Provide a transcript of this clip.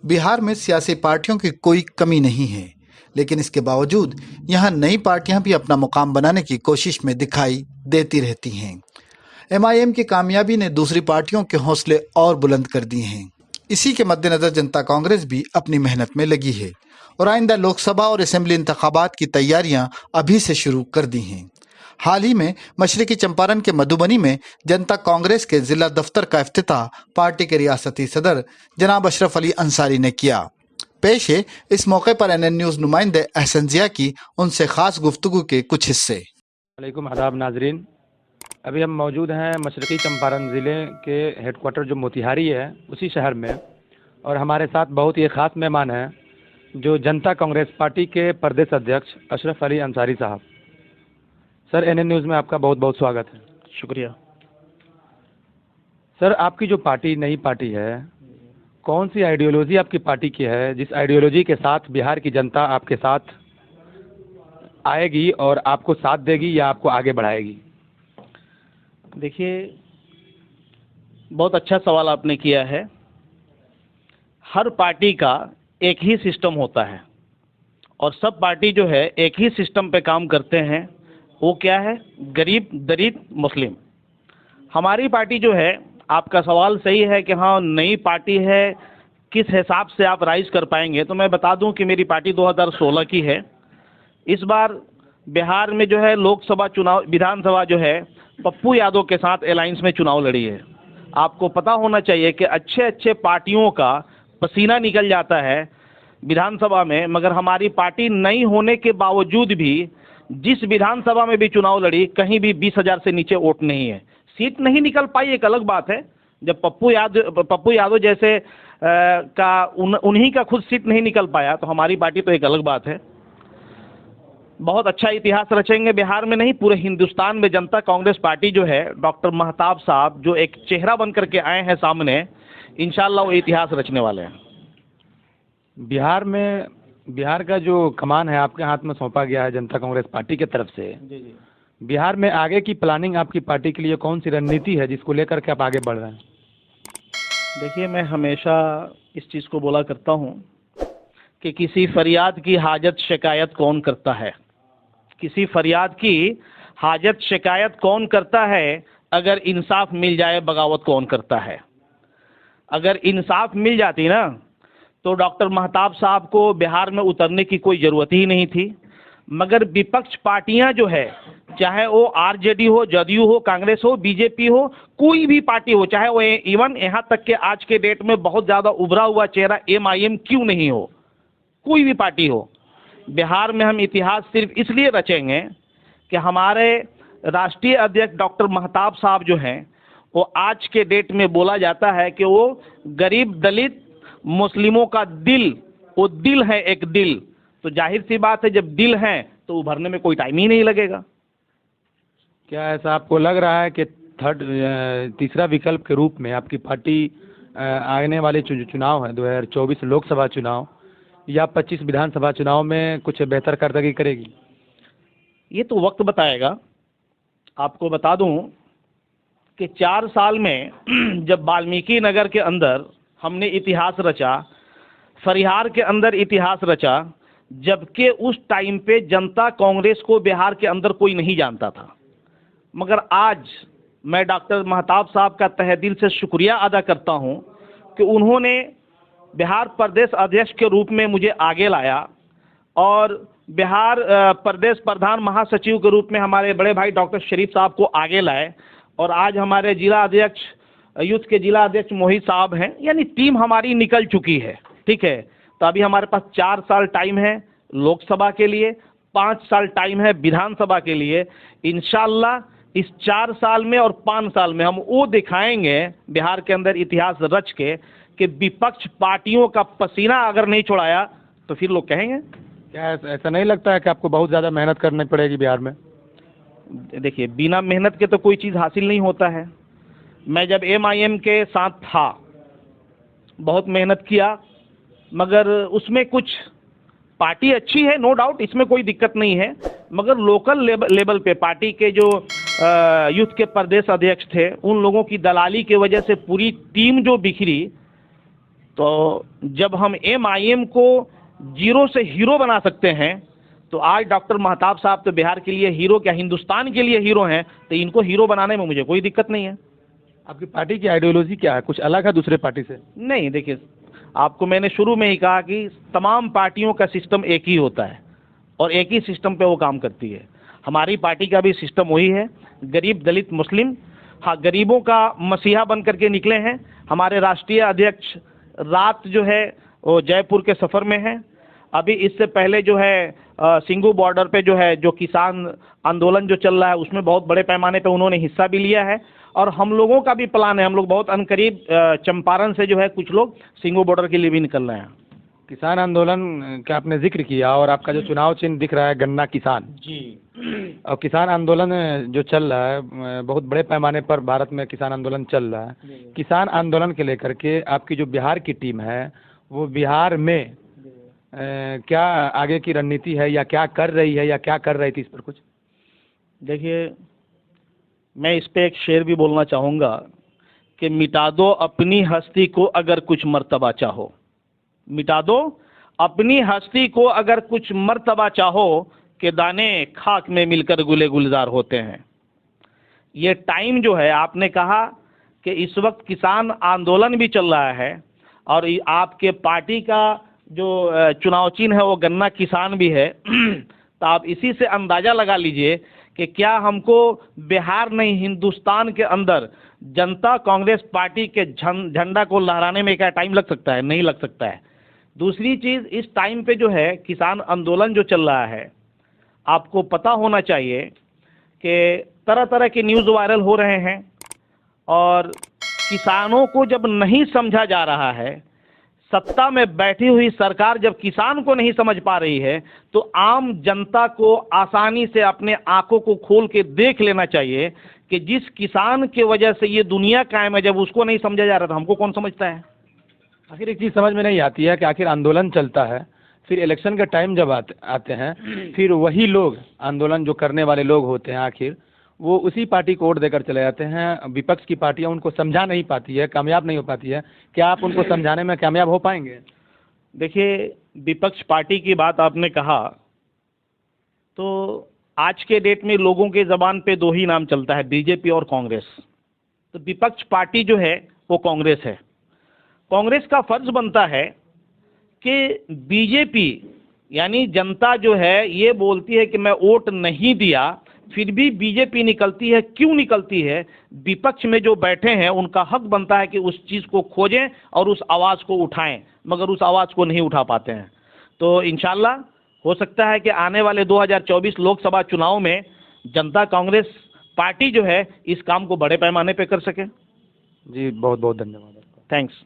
बिहार में सियासी पार्टियों की कोई कमी नहीं है, लेकिन इसके बावजूद यहाँ नई पार्टियां भी अपना मुकाम बनाने की कोशिश में दिखाई देती रहती हैं। एमआईएम की कामयाबी ने दूसरी पार्टियों के हौसले और बुलंद कर दिए हैं। इसी के मद्देनजर जनता कांग्रेस भी अपनी मेहनत में लगी है और आइंदा लोकसभा और असेंबली इंतखाबात की तैयारियां अभी से शुरू कर दी हैं। हाल ही में मशरकी चंपारण के मधुबनी में जनता कांग्रेस के जिला दफ्तर का इफ्तिताह पार्टी के रियासती सदर जनाब अशरफ अली अंसारी ने किया। पेश है इस मौके पर एनएन न्यूज नुमाइंदे अहसन जिया की उनसे खास गुफ्तगू के कुछ हिस्से। वालेकुम आदाब नाजरीन, अभी हम मौजूद हैं मशरकी चंपारण ज़िले के हेडक्वार्टर जो मोतिहारी है उसी शहर में, और हमारे साथ बहुत ही ख़ास मेहमान हैं जो जनता कांग्रेस पार्टी के प्रदेश अध्यक्ष अशरफ अली अंसारी साहब। सर, एनएन न्यूज़ में आपका बहुत बहुत स्वागत है। शुक्रिया सर, आपकी जो पार्टी नई पार्टी है, कौन सी आइडियोलॉजी आपकी पार्टी की है जिस आइडियोलॉजी के साथ बिहार की जनता आपके साथ आएगी और आपको साथ देगी या आपको आगे बढ़ाएगी? देखिए, बहुत अच्छा सवाल आपने किया है। हर पार्टी का एक ही सिस्टम होता है और सब पार्टी जो है एक ही सिस्टम पे काम करते हैं। वो क्या है? गरीब, दलित, मुस्लिम। हमारी पार्टी जो है, आपका सवाल सही है कि हाँ नई पार्टी है, किस हिसाब से आप राइज कर पाएंगे। तो मैं बता दूं कि मेरी पार्टी 2016 की है। इस बार बिहार में जो है लोकसभा चुनाव, विधानसभा जो है पप्पू यादव के साथ अलायंस में चुनाव लड़ी है। आपको पता होना चाहिए कि अच्छे अच्छे पार्टियों का पसीना निकल जाता है विधानसभा में, मगर हमारी पार्टी नहीं होने के बावजूद भी जिस विधानसभा में भी चुनाव लड़ी, कहीं भी 20,000 से नीचे वोट नहीं है। सीट नहीं निकल पाई, एक अलग बात है। जब पप्पू यादव जैसे उन्हीं का खुद सीट नहीं निकल पाया, तो हमारी पार्टी तो एक अलग बात है। बहुत अच्छा इतिहास रचेंगे बिहार में नहीं, पूरे हिंदुस्तान में। जनता कांग्रेस पार्टी जो है, डॉक्टर महताब साहब जो एक चेहरा बन करके आए हैं सामने, इंशाल्लाह वो इतिहास रचने वाले हैं। बिहार का जो कमान है आपके हाथ में सौंपा गया है जनता कांग्रेस पार्टी की तरफ से। जी। बिहार में आगे की प्लानिंग आपकी पार्टी के लिए कौन सी रणनीति है जिसको लेकर के आप आगे बढ़ रहे हैं? देखिए, मैं हमेशा इस चीज़ को बोला करता हूँ कि किसी फरियाद की हाजत शिकायत कौन करता है। किसी फरियाद की हाजत शिकायत कौन करता है? अगर इंसाफ मिल जाए, बगावत कौन करता है? अगर इंसाफ मिल जाती ना, तो डॉक्टर महताब साहब को बिहार में उतरने की कोई ज़रूरत ही नहीं थी। मगर विपक्ष पार्टियां जो है, चाहे वो आरजेडी हो, जदयू हो, कांग्रेस हो, बीजेपी हो, कोई भी पार्टी हो, चाहे वो इवन यहाँ तक के आज के डेट में बहुत ज़्यादा उभरा हुआ चेहरा एमआईएम क्यों नहीं हो, कोई भी पार्टी हो, बिहार में हम इतिहास सिर्फ इसलिए रचेंगे कि हमारे राष्ट्रीय अध्यक्ष डॉक्टर महताब साहब जो हैं, वो आज के डेट में बोला जाता है कि वो गरीब, दलित, मुस्लिमों का दिल, वो दिल है, एक दिल। तो जाहिर सी बात है, जब दिल है तो उभरने में कोई टाइम ही नहीं लगेगा। क्या ऐसा आपको लग रहा है कि तीसरा विकल्प के रूप में आपकी पार्टी आने वाले चुनाव है 2024 लोकसभा चुनाव या 25 विधानसभा चुनाव में कुछ बेहतर कारकर्दगी करेगी? ये तो वक्त बताएगा। आपको बता दूं कि 4 साल में जब वाल्मीकि नगर के अंदर हमने इतिहास रचा, फरिहार के अंदर इतिहास रचा, जबकि उस टाइम पे जनता कांग्रेस को बिहार के अंदर कोई नहीं जानता था। मगर आज मैं डॉक्टर महताब साहब का तहे दिल से शुक्रिया अदा करता हूं कि उन्होंने बिहार प्रदेश अध्यक्ष के रूप में मुझे आगे लाया और बिहार प्रदेश प्रधान महासचिव के रूप में हमारे बड़े भाई डॉक्टर शरीफ साहब को आगे लाए, और आज हमारे जिला अध्यक्ष, यूथ के जिला अध्यक्ष मोहित साहब हैं। यानी टीम हमारी निकल चुकी है। ठीक है, तो अभी हमारे पास 4 साल टाइम है लोकसभा के लिए, 5 साल टाइम है विधानसभा के लिए। इंशाल्लाह इस 4 साल में और 5 साल में हम वो दिखाएंगे बिहार के अंदर इतिहास रच के कि विपक्ष पार्टियों का पसीना अगर नहीं छुड़ाया तो फिर लोग कहेंगे। क्या ऐसा नहीं लगता है कि आपको बहुत ज़्यादा मेहनत करनी पड़ेगी बिहार में? देखिए, बिना मेहनत के तो कोई चीज़ हासिल नहीं होता है। मैं जब एमआईएम के साथ था, बहुत मेहनत किया, मगर उसमें कुछ पार्टी अच्छी है, नो डाउट, इसमें कोई दिक्कत नहीं है, मगर लोकल लेवल पे पार्टी के जो यूथ के प्रदेश अध्यक्ष थे, उन लोगों की दलाली की वजह से पूरी टीम जो बिखरी, तो जब हम MIM को जीरो से हीरो बना सकते हैं, तो आज डॉक्टर महताब साहब तो बिहार के लिए हीरो, क्या हिंदुस्तान के लिए हीरो हैं, तो इनको हीरो बनाने में मुझे कोई दिक्कत नहीं है। आपकी पार्टी की आइडियोलॉजी क्या है, कुछ अलग है दूसरे पार्टी से? नहीं, देखिए, आपको मैंने शुरू में ही कहा कि तमाम पार्टियों का सिस्टम एक ही होता है और एक ही सिस्टम पे वो काम करती है। हमारी पार्टी का भी सिस्टम वही है, गरीब दलित मुस्लिम, हाँ, गरीबों का मसीहा बन करके निकले हैं। हमारे राष्ट्रीय अध्यक्ष रात जो है वो जयपुर के सफ़र में है। अभी इससे पहले जो है सिंगू बॉर्डर पे जो है जो किसान आंदोलन जो चल रहा है, उसमें बहुत बड़े पैमाने पे उन्होंने हिस्सा भी लिया है। और हम लोगों का भी प्लान है, हम लोग बहुत अनकरीब चंपारण से जो है कुछ लोग सिंगू बॉर्डर के लिए भी निकल रहे हैं। किसान आंदोलन का आपने जिक्र किया और आपका जो चुनाव चिन्ह दिख रहा है गन्ना किसान जी, और किसान आंदोलन जो चल रहा है बहुत बड़े पैमाने पर भारत में किसान आंदोलन चल रहा है। किसान आंदोलन के लेकर के आपकी जो बिहार की टीम है वो बिहार में क्या आगे की रणनीति है या क्या कर रही है या क्या कर रही थी, इस पर कुछ? देखिए, मैं इस पे एक शेर भी बोलना चाहूँगा कि मिटा दो अपनी हस्ती को अगर कुछ मर्तबा चाहो, मिटा दो अपनी हस्ती को अगर कुछ मर्तबा चाहो, कि दाने खाक में मिलकर गुले गुलजार होते हैं। ये टाइम जो है, आपने कहा कि इस वक्त किसान आंदोलन भी चल रहा है और आपके पार्टी का जो चुनाव चिन्ह है वो गन्ना किसान भी है तो आप इसी से अंदाज़ा लगा लीजिए कि क्या हमको बिहार नहीं हिंदुस्तान के अंदर जनता कांग्रेस पार्टी के झंडा को लहराने में क्या टाइम लग सकता है? नहीं लग सकता है। दूसरी चीज़, इस टाइम पे जो है किसान आंदोलन जो चल रहा है, आपको पता होना चाहिए कि तरह तरह के न्यूज़ वायरल हो रहे हैं और किसानों को जब नहीं समझा जा रहा है, सत्ता में बैठी हुई सरकार जब किसान को नहीं समझ पा रही है, तो आम जनता को आसानी से अपने आंखों को खोल के देख लेना चाहिए कि जिस किसान के वजह से ये दुनिया कायम है, जब उसको नहीं समझा जा रहा था हमको कौन समझता है? आखिर एक चीज़ समझ में नहीं आती है कि आखिर आंदोलन चलता है, फिर इलेक्शन का टाइम जब आते हैं, फिर वही लोग आंदोलन जो करने वाले लोग होते हैं, आखिर वो उसी पार्टी को वोट देकर चले जाते हैं। विपक्ष की पार्टियां उनको समझा नहीं पाती है, कामयाब नहीं हो पाती है। क्या आप उनको समझाने में कामयाब हो पाएंगे? देखिए, विपक्ष पार्टी की बात आपने कहा, तो आज के डेट में लोगों के ज़बान पे दो ही नाम चलता है, बीजेपी और कांग्रेस। तो विपक्ष पार्टी जो है वो कांग्रेस है। कांग्रेस का फर्ज बनता है कि बीजेपी यानी जनता जो है ये बोलती है कि मैं वोट नहीं दिया, फिर भी बीजेपी निकलती है। क्यों निकलती है? विपक्ष में जो बैठे हैं उनका हक बनता है कि उस चीज़ को खोजें और उस आवाज़ को उठाएं, मगर उस आवाज़ को नहीं उठा पाते हैं। तो इंशाल्लाह हो सकता है कि आने वाले 2024 लोकसभा चुनाव में जनता कांग्रेस पार्टी जो है इस काम को बड़े पैमाने पे कर सके। जी, बहुत बहुत धन्यवाद। थैंक्स।